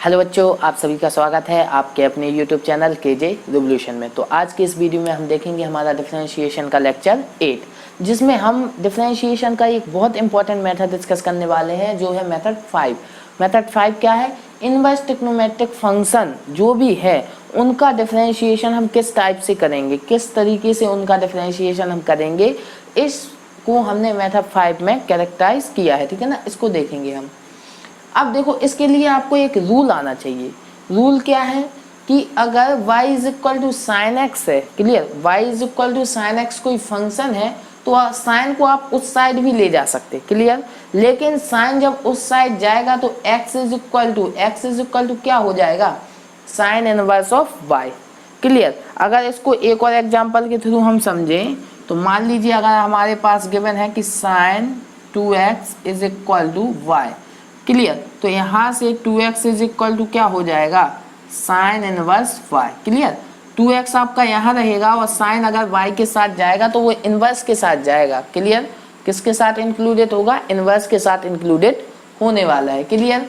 Hello बच्चों, आप सभी का स्वागत है आपके अपने यूट्यूब चैनल केजे रिवोल्यूशन में। तो आज के इस वीडियो में हम देखेंगे हमारा डिफरेंशिएशन का लेक्चर 8, जिसमें हम डिफरेंशिएशन का एक बहुत इंपॉर्टेंट मेथड डिस्कस करने वाले हैं, जो है मेथड 5। मेथड 5 क्या है? इनवर्स ट्रिग्नोमेट्रिक फंक्शन जो भी है उनका डिफरेंशिएशन हम किस टाइप से करेंगे, किस तरीके से उनका डिफरेंशिएशन हम करेंगे, इसको हमने मेथड 5 में कैरेक्टराइज किया है। ठीक है ना, इसको देखेंगे हम। अब देखो, इसके लिए आपको एक रूल आना चाहिए। रूल क्या है कि अगर y is equal to sine x है, clear, y is equal to sine x कोई फंक्शन है तो साइन को आप उस साइड भी ले जा सकते, क्लियर। लेकिन साइन जब उस साइड जाएगा तो x इज इक्वल टू क्या हो जाएगा? Sine inverse of y, clear. अगर इसको एक और एग्जांपल के थ्रू हम समझें तो मान लीजिए अगर हमारे पास गिवन है कि sine 2x is equal to y, clear, तो यहाँ से 2x इज इक्वल टू क्या हो जाएगा? Sign inverse y, clear. 2x आपका यहाँ रहेगा और साइन अगर y के साथ जाएगा तो वो इनवर्स के साथ जाएगा, क्लियर। किसके साथ इंक्लूडेड होगा? इनवर्स के साथ इंक्लूडेड होने वाला है, क्लियर।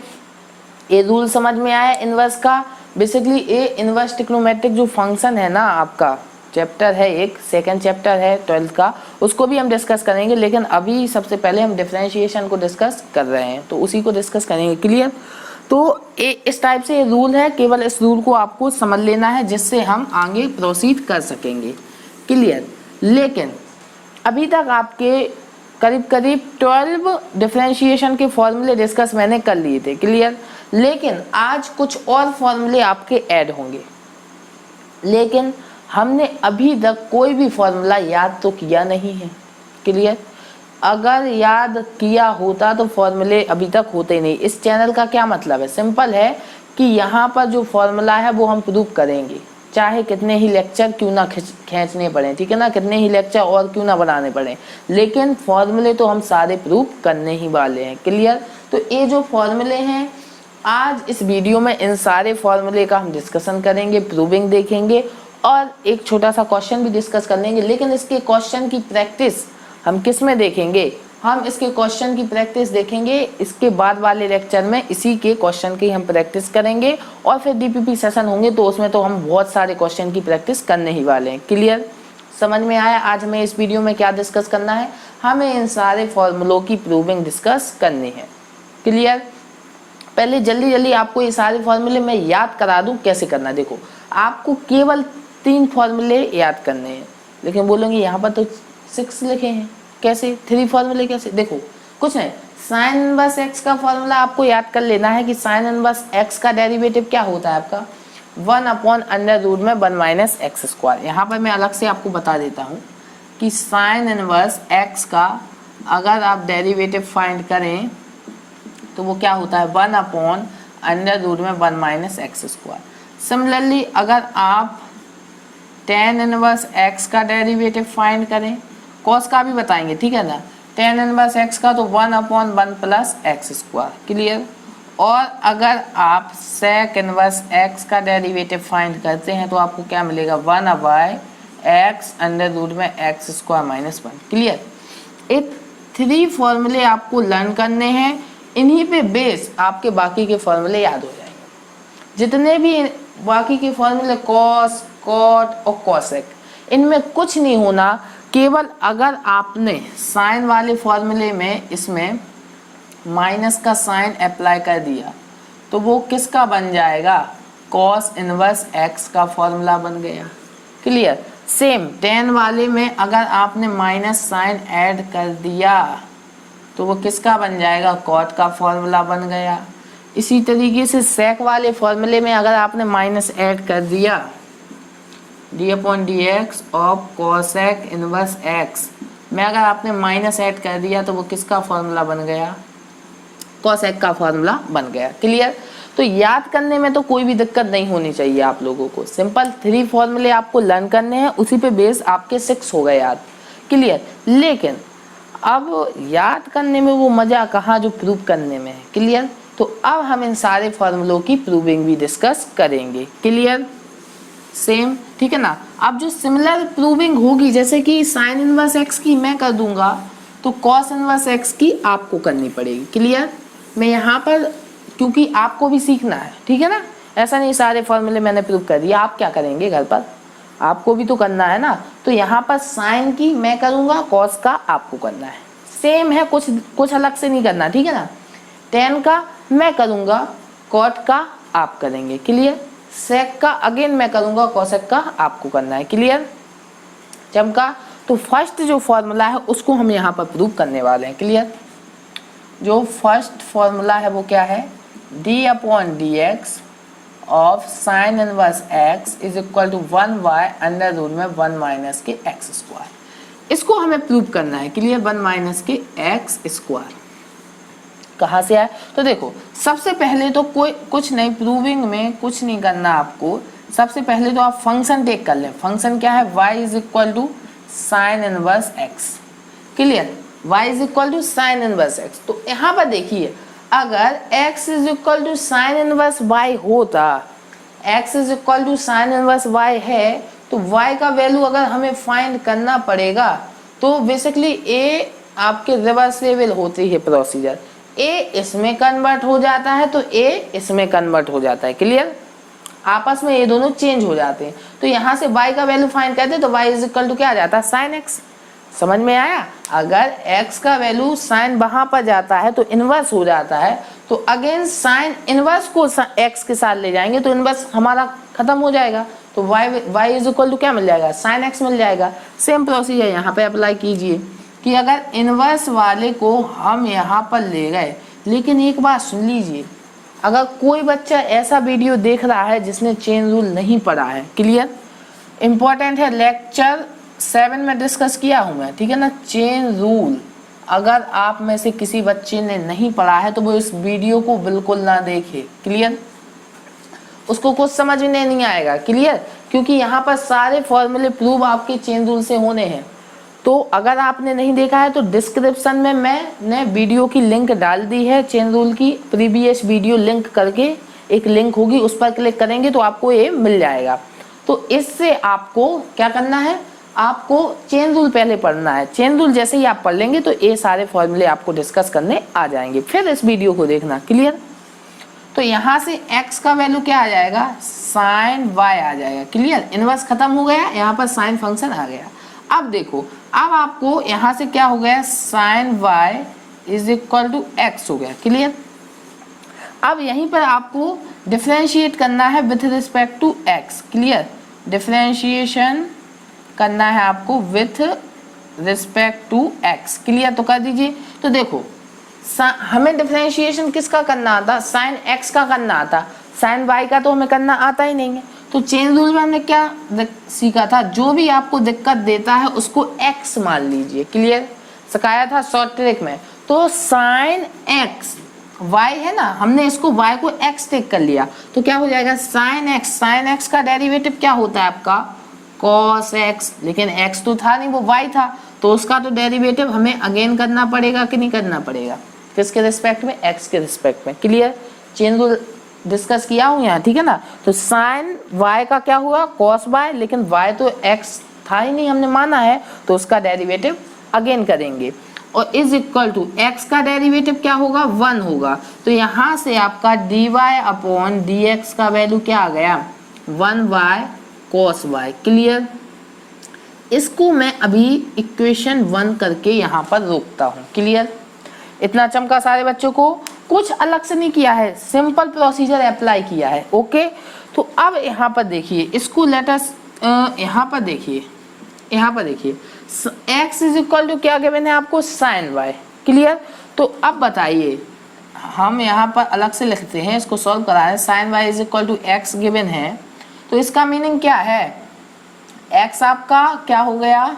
ये रूल समझ में आया इनवर्स का? बेसिकली ये इनवर्स ट्रिग्नोमेट्रिक जो फंक्शन है ना, आपका चैप्टर है, एक सेकंड चैप्टर है 12th का, उसको भी हम डिस्कस करेंगे। लेकिन अभी सबसे पहले हम डिफरेंशिएशन को डिस्कस कर रहे हैं, तो उसी को डिस्कस करेंगे, क्लियर। तो इस टाइप से ये रूल है, केवल इस रूल को आपको समझ लेना है जिससे हम आगे प्रोसीड कर सकेंगे, क्लियर। लेकिन अभी तक आपके करीब करीब 12 डिफरेंशिएशन के फॉर्मूले डिस्कस मैंने कर लिए थे, क्लियर। लेकिन आज कुछ और फॉर्मूले आपके ऐड होंगे, लेकिन हमने अभी तक कोई भी फॉर्मूला याद तो किया नहीं है, क्लियर। अगर याद किया होता तो फॉर्मूले अभी तक होते नहीं। इस चैनल का क्या मतलब है? सिंपल है कि यहाँ पर जो फॉर्मूला है वो हम प्रूव करेंगे, चाहे कितने ही लेक्चर क्यों ना खींचने पड़े, ठीक है ना, कितने ही लेक्चर और क्यों ना बनाने पड़े, लेकिन फॉर्मूले तो हम सारे प्रूव करने ही वाले हैं, क्लियर। तो ये जो फॉर्मूले हैं, आज इस वीडियो में इन सारे फॉर्मूले का हम डिस्कशन करेंगे, प्रूविंग देखेंगे और एक छोटा सा क्वेश्चन भी डिस्कस कर लेंगे। लेकिन इसके क्वेश्चन की प्रैक्टिस हम किस में देखेंगे? हम इसके क्वेश्चन की प्रैक्टिस देखेंगे इसके बाद वाले लेक्चर में, इसी के क्वेश्चन की हम प्रैक्टिस करेंगे। और फिर डीपीपी सेशन होंगे तो उसमें तो हम बहुत सारे क्वेश्चन की प्रैक्टिस करने ही वाले हैं, क्लियर। समझ में आया आज हमें इस वीडियो में क्या डिस्कस करना है? हमें इन सारे फॉर्मूलों की प्रूविंग डिस्कस करनी है, क्लियर। पहले जल्दी जल्दी आपको ये सारे फॉर्मूले मैं याद करा दूं कैसे करना। देखो, आपको केवल 3 फॉर्मूले याद करने हैं, लेकिन बोलोगे यहाँ पर तो 6 लिखे हैं, कैसे 3 फॉर्मूले कैसे? देखो, कुछ नहीं, साइन इनवर्स एक्स का फॉर्मूला आपको याद कर लेना है कि साइन इनवर्स एक्स का डेरिवेटिव क्या होता है आपका? 1/√1 माइनस एक्स स्क्वायर। यहाँ पर मैं अलग से आपको बता देता हूँ कि साइन इनवर्स एक्स का अगर आप डेरिवेटिव फाइंड करें तो वो क्या होता है? 1/√1 माइनस एक्स स्क्वायर। सिमिलरली अगर आप tan इनवर्स x का डेरिवेटिव फाइंड करें, cos का भी बताएंगे, ठीक है ना। tan इनवर्स x का तो 1/1 प्लस एक्स स्क्वायर, क्लियर। और अगर आप sec इनवर्स x का डेरिवेटिव फाइंड करते हैं तो आपको क्या मिलेगा? 1/x√x square minus 1, clear. ये 3 फॉर्मूले आपको लर्न करने हैं, इन्हीं पे बेस आपके बाकी के फॉर्मूले याद हो जाएंगे। जितने भी बाकी के फॉर्मूले कॉस, कॉट और कॉसेक, इनमें कुछ नहीं होना, केवल अगर आपने साइन वाले फॉर्मूले में इसमें माइनस का साइन अप्लाई कर दिया तो वो किसका बन जाएगा? कॉस इनवर्स एक्स का फॉर्मूला बन गया, क्लियर। सेम tan वाले में अगर आपने माइनस साइन ऐड कर दिया तो वो किसका बन जाएगा? कॉट का फॉर्मूला बन गया। इसी तरीके से सेक वाले फॉर्मूले में अगर आपने माइनस ऐड कर दिया d/dx of cosec inverse x में अगर आपने माइनस ऐड कर दिया तो वो किसका फॉर्मूला बन गया? कोसेक का फॉर्मूला बन गया, क्लियर। तो याद करने में तो कोई भी दिक्कत नहीं होनी चाहिए आप लोगों को। सिंपल 3 फॉर्मूले आपको लर्न करने हैं, उसी पे बेस आपके 6 हो गए याद, क्लियर। लेकिन अब याद करने में वो मजा कहाँ जो प्रूव करने में है, क्लियर। तो अब हम इन सारे फॉर्मूलों की प्रूविंग भी डिस्कस करेंगे, क्लियर, सेम, ठीक है ना। अब जो सिमिलर प्रूविंग होगी, जैसे कि साइन इनवर्स एक्स की मैं कर दूंगा तो कॉस इनवर्स एक्स की आपको करनी पड़ेगी, क्लियर। मैं यहाँ पर क्योंकि आपको भी सीखना है, ठीक है ना। ऐसा नहीं सारे फॉर्मूले मैंने प्रूव कर दिया, आप क्या करेंगे घर पर, आपको भी तो करना है ना। तो यहाँ पर साइन की मैं करूँगा, कॉस का आपको करना है, सेम है, कुछ अलग से नहीं करना, ठीक है ना। टेन का मैं करूँगा, कॉट का आप करेंगे, क्लियर। सेक का अगेन मैं करूँगा, कॉसेक का आपको करना है, क्लियर। चमका। तो फर्स्ट जो फॉर्मूला है उसको हम यहाँ पर प्रूव करने वाले हैं, क्लियर। जो फर्स्ट फॉर्मूला है वो क्या है, d upon d x of sine inverse x is equal to 1y under root में 1 माइनस के एक्स स्क्वायर। इसको हमें प्रूव करना है, क्लियर। 1 माइनस के एक्स स्क्वायर कहाँ से आए, तो देखो सबसे पहले तो कोई कुछ नहीं, प्रूविंग में कुछ नहीं करना आपको। सबसे पहले तो आप फंक्शन टेक कर लें। फंक्शन क्या है, y is equal to sine inverse x, clear. y is equal to sine inverse x. तो यहाँ पर देखिए, अगर x is equal to sine inverse y होता, x is equal to sine inverse y है, तो y का वैल्यू अगर हमें फाइंड करना पड़ेगा तो बेसिकली a आपके रिवर्सेबल होती है प्रोसीजर। a इसमें कन्वर्ट हो जाता है तो a इसमें कन्वर्ट हो जाता है, क्लियर। आपस में ये दोनों चेंज हो जाते हैं। तो यहाँ से y का वैल्यू फाइंड करते तो y इज इक्वल टू क्या आ जाता है, साइन x। समझ में आया। अगर x का वैल्यू साइन वहां पर जाता है तो इनवर्स हो जाता है, तो अगेन साइन इनवर्स को x के साथ ले जाएंगे तो इनवर्स हमारा खत्म हो जाएगा। तो y इज इक्वल टू क्या मिल जाएगा, साइन x मिल जाएगा। सेम प्रोसीजर यहाँ पे अप्लाई कीजिए कि अगर इनवर्स वाले को हम यहाँ पर ले गए, लेकिन एक बात सुन लीजिए, अगर कोई बच्चा ऐसा वीडियो देख रहा है जिसने चेन रूल नहीं पढ़ा है, क्लियर, इंपॉर्टेंट है, लेक्चर 7 में डिस्कस किया हूँ मैं, ठीक है ना, चेन रूल। अगर आप में से किसी बच्चे ने नहीं पढ़ा है तो वो इस वीडियो को बिल्कुल ना देखे, क्लियर। उसको कुछ समझ में नहीं आएगा, क्लियर, क्योंकि यहाँ पर सारे फॉर्मूले प्रूव आपके चेन रूल से होने हैं। तो अगर आपने नहीं देखा है तो डिस्क्रिप्शन में मैंने वीडियो की लिंक डाल दी है, चेन रूल की प्रीवियस वीडियो लिंक करके एक लिंक होगी, उस पर क्लिक करेंगे तो आपको ये मिल जाएगा। तो इससे आपको क्या करना है, आपको चेन रूल पहले पढ़ना है। चेन रूल जैसे ही आप पढ़ लेंगे तो ये सारे फॉर्मूले आपको डिस्कस करने आ जाएंगे, फिर इस वीडियो को देखना, क्लियर। तो यहाँ से x का वैल्यू क्या आ जाएगा, साइन y आ जाएगा, क्लियर। इनवर्स खत्म हो गया, यहाँ पर साइन फंक्शन आ गया। अब देखो, अब आपको यहाँ से क्या हो गया, sine y is equal to x हो गया, क्लियर। अब यहीं पर आपको डिफरेंशिएट करना है with respect to x, clear. Differentiation करना है आपको with respect to x, clear. तो कर दीजिए। तो देखो हमें डिफरेंशिएशन किसका करना आता, साइन x का करना आता, साइन y का तो हमें करना आता ही नहीं है। तो चेन रूल में हमने क्या सीखा था, जो भी आपको दिक्कत देता है उसको x मान लीजिए, क्लियर, सिखाया था शॉर्ट ट्रिक में। तो साइन x y है ना, हमने इसको y को x टेक कर लिया, तो क्या हो जाएगा, साइन x। साइन x का डेरिवेटिव क्या होता है आपका, cos x, लेकिन x तो था नहीं, वो y था, तो उसका तो डेरिवेटिव हमें अगेन करना पड़ेगा कि नहीं करना पड़ेगा, किसके रिस्पेक्ट में, x के रिस्पेक्ट में, क्लियर। चेन रूल डिस्कस किया हूँ यहाँ, ठीक है ना। तो साइन y का क्या हुआ, cos y, लेकिन y तो x था ही नहीं, हमने माना है, तो उसका डेरिवेटिव अगेन करेंगे। और इज इक्वल टू x का डेरिवेटिव क्या होगा, 1 होगा। तो यहाँ से आपका dy अपॉन dx का वैल्यू क्या आ गया, 1y cos y, क्लियर। इसको मैं अभी इक्वेशन 1 करके यहाँ पर रोकता हूँ, क्लियर। इतना चमका सारे बच्चों को, कुछ अलग से नहीं किया है, सिंपल प्रोसीजर अप्लाई किया है, ओके। तो अब यहाँ पर देखिए, इसको लेटस यहाँ पर देखिए, यहाँ पर देखिए, x इज इक्वल टू क्या गिवन है आपको, साइन y, क्लियर। तो अब बताइए, हम यहाँ पर अलग से लिखते हैं, इसको सॉल्व करा है, sine y is equal to x given है, तो इसका मीनिंग क्या है, x आपका क्या हो गया,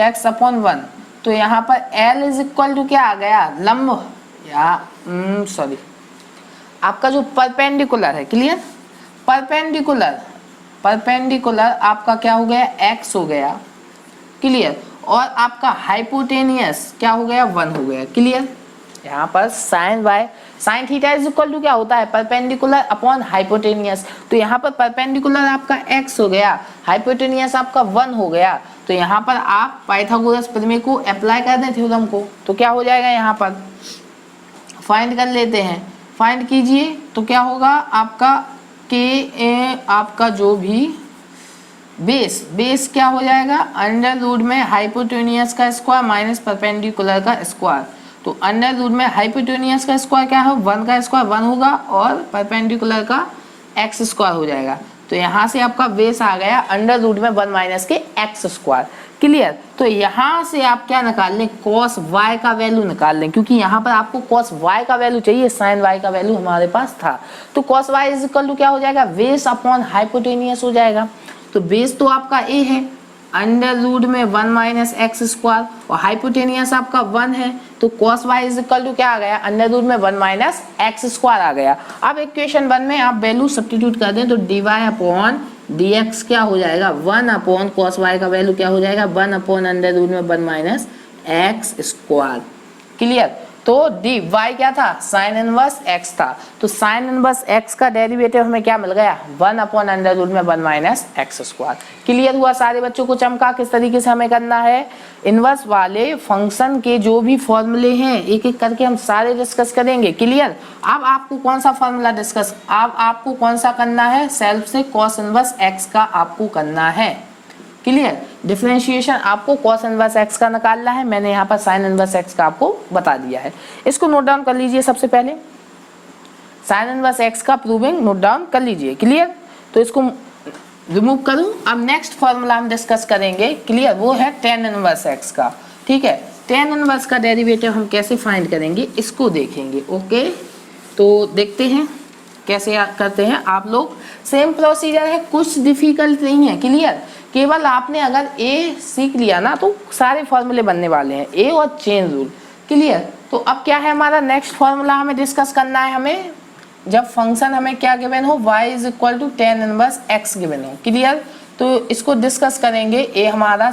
x अपॉन 1। तो यहाँ पर l इज इक्वल टू क्या आ गया, लंब, या सॉरी आपका जो परपेंडिकुलर है, क्लियर। परपेंडिकुलर आपका क्या हो गया, x हो गया, क्लियर। और आपका हाइपोटेनियस क्या हो गया, 1 हो गया, क्लियर। यहाँ पर sine y, sine theta is equal to क्या होता है, परपेंडिकुलर अपॉन हाइपोटेनियस। तो यहाँ पर परपेंडिकुलर आपका x हो गया, हाइपोटेनियस आपका 1 हो गया। तो यहाँ पर आप पाइथागोरस प्रमेय को अप्लाई कर दें थ्योरम को, तो क्या हो जाएगा, यहाँ पर फाइंड कर लेते हैं, फाइंड कीजिए तो क्या होगा आपका आपका जो भी बेस क्या हो जाएगा, अंडर रूट में हाइपोटेनियस का स्क्वायर माइनस परपेंडिकुलर का स्क्वायर। तो अंडर रूट में हाइपोटेनियस का स्क्वायर क्या है, 1 का स्क्वायर 1 होगा और परपेंडिकुलर का एक्स स्क्वायर हो जाएगा। तो यहाँ से आपका बेस आ गया अंडर रूट में 1 माइनस के एक्स स्क्वायर। क्लियर। तो यहाँ से आप क्या निकाल लें, कॉस वाई का वैल्यू निकाल लें, क्योंकि यहाँ पर आपको कॉस वाई का वैल्यू चाहिए, साइन वाई का वैल्यू हमारे पास था। तो cos y is equal to क्या हो जाएगा, बेस अपॉन हाइपोटेनियस हो जाएगा। तो बेस तो आपका ए है, अंडर रूट में 1 माइनस एक्स स्क्वायर और हाइपोटेनियस आपका 1 है। तो cos y is equal to क्या आ गया, अंडर रूट में 1 माइनस एक्स स्क्वायर आ गया। अब इक्वेशन 1 में आप वैल्यू सब्स्टिट्यूट कर दें तो d y upon d x क्या हो जाएगा, 1 अपॉन कॉस वाई का वैल्यू क्या हो जाएगा, 1 अपॉन अंडर रूट में 1 माइनस एक्स स्क्वायर। क्लियर। तो डी वाई क्या था, साइन इनवर्स एक्स था। तो साइन इनवर्स एक्स का डेरिवेटिव हमें क्या मिल गया, 1 अपॉन अंडर रूट में 1 माइनस एक्स स्क्वायर। क्लियर हुआ, सारे बच्चों को चमका। किस तरीके से हमें करना है, इनवर्स वाले फंक्शन के जो भी फॉर्मूले हैं एक एक करके हम सारे डिस्कस करेंगे। क्लियर। अब आपको कौन सा फॉर्मूला डिस्कस, अब आपको कौन सा करना है, सेल्फ से कॉस इनवर्स एक्स का आपको करना है। क्लियर। डिफरेंशिएशन आपको कॉस इनवर्स एक्स का निकालना है, मैंने यहाँ पर साइन इनवर्स एक्स का आपको बता दिया है। इसको नोट डाउन कर लीजिए। सबसे पहले साइन इनवर्स एक्स का प्रूविंग नोट डाउन कर लीजिए। क्लियर। तो इसको रिमूव करूं, अब नेक्स्ट फॉर्मूला हम डिस्कस करेंगे। क्लियर। वो है टेन इनवर्स एक्स का। ठीक है, टेन इनवर्स का डेरिवेटिव हम कैसे फाइंड करेंगे इसको देखेंगे। ओके, तो देखते हैं कैसे करते हैं आप लोग। सेम प्रोसीजर है, कुछ डिफिकल्ट नहीं है। क्लियर। केवल आपने अगर ए सीख लिया ना तो सारे फॉर्मूले बनने वाले हैं, ए और चेन रूल। क्लियर। तो अब क्या है हमारा नेक्स्ट फॉर्मूला हमें डिस्कस करना है, हमें जब फंक्शन हमें क्या गिवन हो, y is equal to tan inverse x given हो। क्लियर। तो इसको डिस्कस करेंगे, ये हमारा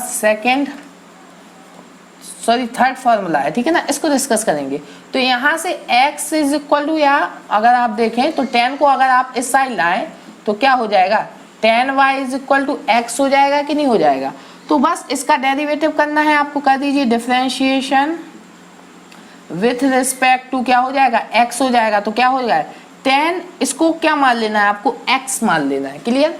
थर्ड फॉर्मूला है। ठीक है ना, इसको डिस्कस करेंगे। तो यहाँ से x इज इक्वल टू, या अगर आप देखें तो 10 को अगर आप इस साइड लाएं तो क्या हो जाएगा, 10y is equal to x हो जाएगा कि नहीं हो जाएगा। तो बस इसका डेरिवेटिव करना है आपको, कर दीजिए डिफरेंशिएशन विथ रिस्पेक्ट टू क्या हो जाएगा, x हो जाएगा। तो क्या हो जाएगा 10, इसको क्या मान लेना है आपको, x मान लेना है। क्लियर।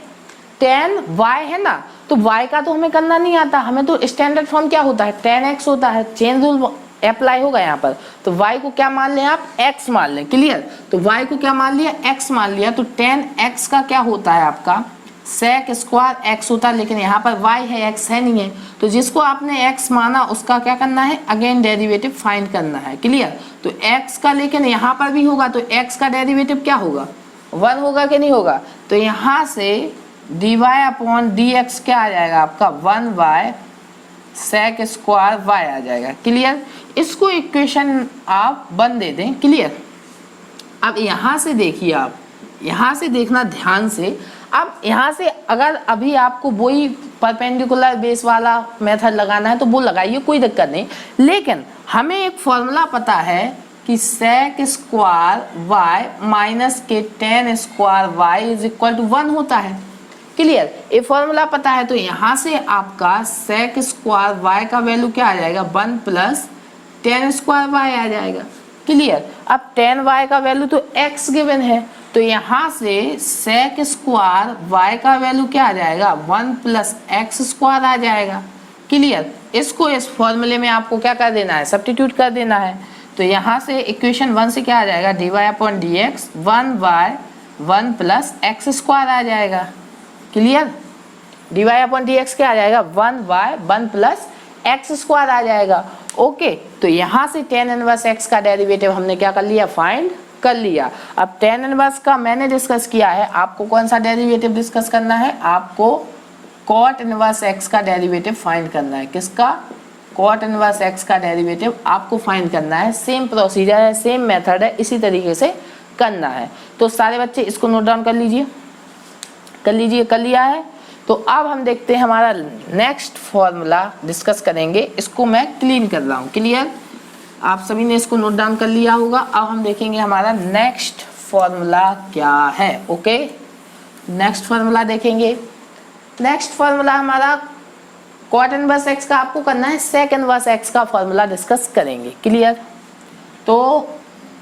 10y है ना, तो y का तो हमें करना नहीं आता, हमें तो स्टैंडर्ड फॉर्म क्या होता है 10x होता है, चेन रूल अप्लाई होगा यहाँ पर। तो y को क्या मान लें आप, x मान लें। क्लियर। तो y को क्या मान लिया, x मान लिया। तो 10x का क्या होता है आपका sec स्क्वायर x होता है, लेकिन यहाँ पर y है x है नहीं है। तो जिसको आपने x माना उसका क्या करना है, अगेन डेरिवेटिव फाइंड करना है। क्लियर। तो x का लेकिन यहाँ पर भी होगा, तो x का डेरिवेटिव क्या होगा, 1 होगा कि नहीं होगा। तो यहाँ से dy अपॉन dx क्या आ जाएगा आपका, 1y sec स्क्वायर y आ जाएगा। क्लियर। इसको इक्वेशन आप 1 दे दें। क्लियर। अब यहाँ से देखिए, आप यहाँ से देखना ध्यान से। अब यहाँ से अगर अभी आपको वही परपेंडिकुलर बेस वाला मेथड लगाना है तो वो लगाइए, कोई दिक्कत नहीं। लेकिन हमें एक फॉर्मूला पता है कि sec स्क्वायर y माइनस के tan square y is equal to 1 होता है। क्लियर। ये फॉर्मूला पता है, तो यहाँ से आपका sec स्क्वायर y का वैल्यू क्या आ जाएगा, 1 प्लस टेन स्क्वायर y आ जाएगा। क्लियर। अब 10y का वैल्यू तो x गिवन है, तो यहाँ से sec स्क्वायर y का वैल्यू क्या आ जाएगा, 1 प्लस एक्स स्क्वायर आ जाएगा। क्लियर। इसको इस फॉर्मूले में आपको क्या कर देना है, सब्स्टिट्यूट कर देना है। तो यहाँ से इक्वेशन 1 से क्या आ जाएगा, dy upon dx 1y 1 plus x square आ जाएगा। क्लियर। dy अपॉन dx क्या आ जाएगा, 1y 1 प्लस एक्स स्क्वायर आ जाएगा। ओके, तो यहाँ से टेन इनवर्स x का डेरिवेटिव हमने क्या कर लिया, फाइंड कर लिया। अब टेन इनवर्स का मैंने डिस्कस किया है, आपको कौन सा डेरिवेटिव डिस्कस करना है, आपको कॉट इनवर्स x का डेरिवेटिव फाइंड करना है। किसका, कॉट इनवर्स x का डेरिवेटिव आपको फाइंड करना है। सेम प्रोसीजर है, सेम मेथड है, इसी तरीके से करना है। तो सारे बच्चे इसको नोट डाउन कर लीजिए, कर लीजिए, कर लिया है। तो अब हम देखते हैं हमारा नेक्स्ट फॉर्मूला डिस्कस करेंगे, इसको मैं क्लीन कर रहा हूँ। क्लियर। आप सभी ने इसको नोट डाउन कर लिया होगा। अब हम देखेंगे हमारा नेक्स्ट फॉर्मूला क्या है। ओके, नेक्स्ट फॉर्मूला देखेंगे। नेक्स्ट फॉर्मूला हमारा कॉट इनवर्स एक्स का आपको करना है, सेक इनवर्स एक्स का फॉर्मूला डिस्कस करेंगे। क्लियर। तो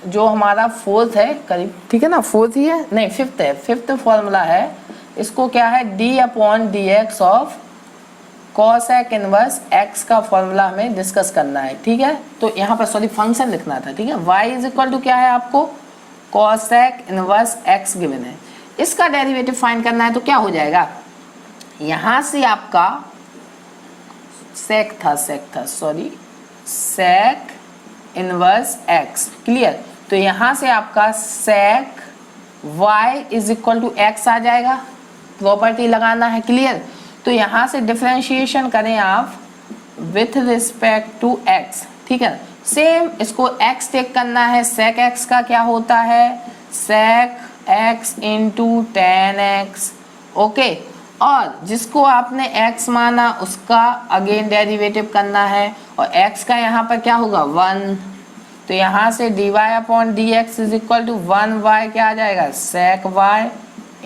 जो हमारा फोर्थ है करीब, ठीक है ना, फोर्थ ही है, नहीं फिफ्थ है, फिफ्थ फॉर्मूला है, इसको क्या है, d/dx of cosec inverse x का फॉर्मूला हमें डिस्कस करना है, ठीक है। तो यहाँ पर सॉरी फंक्शन लिखना था, ठीक है। y इज इक्वल टू क्या है आपको, cosec इनवर्स x गिवन है, इसका डेरिवेटिव फाइंड करना है। तो क्या हो जाएगा, यहाँ से आपका sec था sorry sec inverse x, clear. तो यहाँ से आपका sec y is equal to x आ जाएगा, प्रॉपर्टी लगाना है, क्लियर। तो यहाँ से डिफरेंशिएशन करें आप विथ रिस्पेक्ट टू x, ठीक है। सेम इसको x टेक करना है, sec x का क्या होता है, sec x into tan x, okay. और जिसको आपने x माना उसका अगेन डेरिवेटिव करना है, और x का यहाँ पर क्या होगा 1, तो यहाँ से dy/dx is equal to 1y क्या आ जाएगा, sec y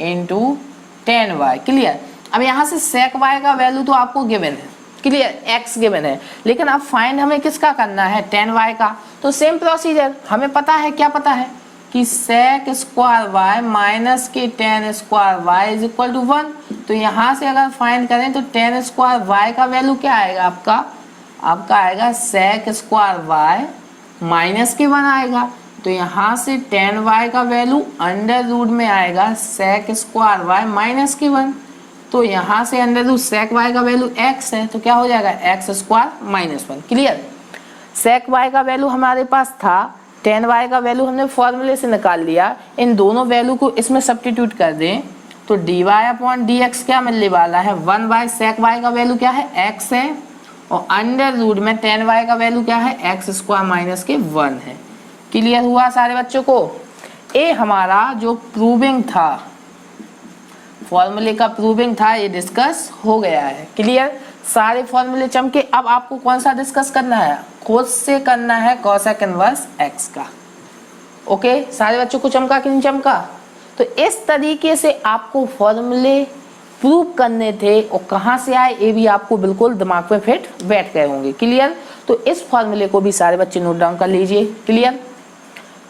into tan y, clear. अब यहाँ से sec y का वैल्यू तो आपको गिवन है, क्लियर, x गिवन है, लेकिन अब फाइंड हमें किसका करना है, tan y का। तो सेम प्रोसीजर, हमें पता है, क्या पता है कि sec स्क्वायर y माइनस के tan square y is equal to 1। तो यहाँ से अगर फाइंड करें तो tan स्क्वायर y का वैल्यू क्या आएगा आपका आएगा sec स्क्वायर y माइनस के 1 आएगा। तो यहाँ से tan y का वैल्यू अंडर रूट में आएगा sec स्क्वायर y माइनस के 1। तो यहाँ से अंडर रूट sec y का वैल्यू x है, तो क्या हो जाएगा x square minus 1, clear. sec y का वैल्यू हमारे पास था, tan y का वैल्यू हमने फॉर्मूले से निकाल लिया, इन दोनों वैल्यू को इसमें सब्स्टिट्यूट कर दें तो dy/dx क्या मिलने वाला है, 1 sec y का वैल्यू क्या है, x है, और अंडर रूट में tan y का वैल्यू क्या है, x स्क्वायर माइनस के 1 है। क्लियर हुआ सारे बच्चों को। ये हमारा जो प्रूविंग था, फॉर्मूले का प्रूविंग था, ये डिस्कस हो गया है, क्लियर। सारे फॉर्मूले चमके। अब आपको कौन सा डिस्कस करना है, खुद से करना है cosec इनवर्स x का, ओके। सारे बच्चों को चमका कि नहीं चमका। तो इस तरीके से आपको फॉर्मूले प्रूव करने थे, और कहाँ से आए ये भी आपको बिल्कुल दिमाग में फिट बैठ गए होंगे, क्लियर। तो इस फॉर्मूले को भी सारे बच्चे नोट डाउन कर लीजिए, क्लियर।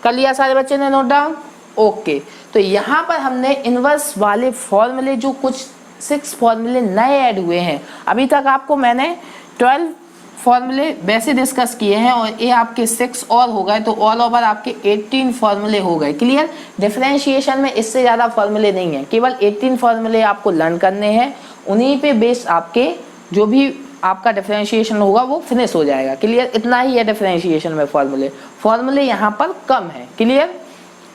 कर लिया सारे बच्चे ने नोट डाउन, ओके। तो यहाँ पर हमने इनवर्स वाले फॉर्मूले, जो कुछ 6 फॉर्मूले नए ऐड हुए हैं, अभी तक आपको मैंने 12 फॉर्मूले वैसे डिस्कस किए हैं, और ये आपके 6 और हो गए, तो ऑल ओवर आपके 18 फॉर्मूले हो गए, क्लियर। डिफरेंशिएशन में इससे ज़्यादा फॉर्मूले नहीं है, केवल 18 फॉर्मूले आपको लर्न करने हैं, उन्हीं पे बेस्ड आपके जो भी आपका डिफरेंशिएशन होगा वो फिनिश हो जाएगा, क्लियर। इतना ही है डिफरेंशिएशन में फॉर्मूले यहाँ पर कम है, क्लियर।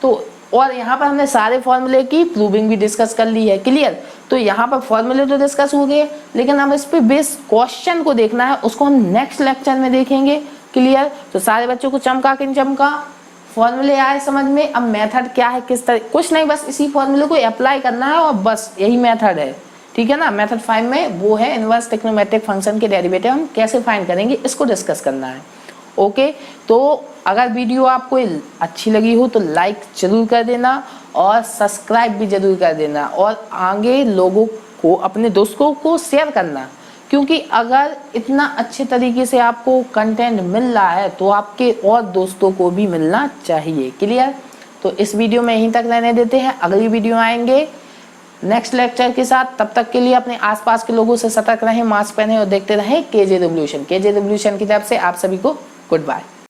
तो और यहाँ पर हमने सारे फॉर्मूले की प्रूविंग भी डिस्कस कर ली है, क्लियर। तो यहाँ पर फॉर्मूले तो डिस्कस हो गए, लेकिन हम इस पे बेस क्वेश्चन को देखना है, उसको हम नेक्स्ट लेक्चर में देखेंगे, क्लियर। तो सारे बच्चों को चमका कि नहीं चमका, फॉर्मूले आए समझ में। अब मेथड क्या है, किस तरह, कुछ नहीं, बस इसी फॉर्मूले को अप्लाई करना है, और बस यही मेथड है, ठीक है ना। मेथड 5 में वो है इनवर्स ट्रिग्नोमेट्रिक फंक्शन के डेरिवेटिव हम कैसे फाइंड करेंगे, इसको डिस्कस करना है, ओके। तो अगर वीडियो आपको अच्छी लगी हो तो लाइक जरूर कर देना, और सब्सक्राइब भी जरूर कर देना, और आगे लोगों को, अपने दोस्तों को शेयर करना, क्योंकि अगर इतना अच्छे तरीके से आपको कंटेंट मिल रहा है तो आपके और दोस्तों को भी मिलना चाहिए, क्लियर। तो इस वीडियो में यहीं तक रहने देते हैं, अगली वीडियो आएंगे नेक्स्ट लेक्चर के साथ। तब तक के लिए अपने आसपास के लोगों से सतर्क रहें, मास्क पहने और देखते रहें केजे रिवॉल्यूशन की तरफ से आप सभी को गुड बाय।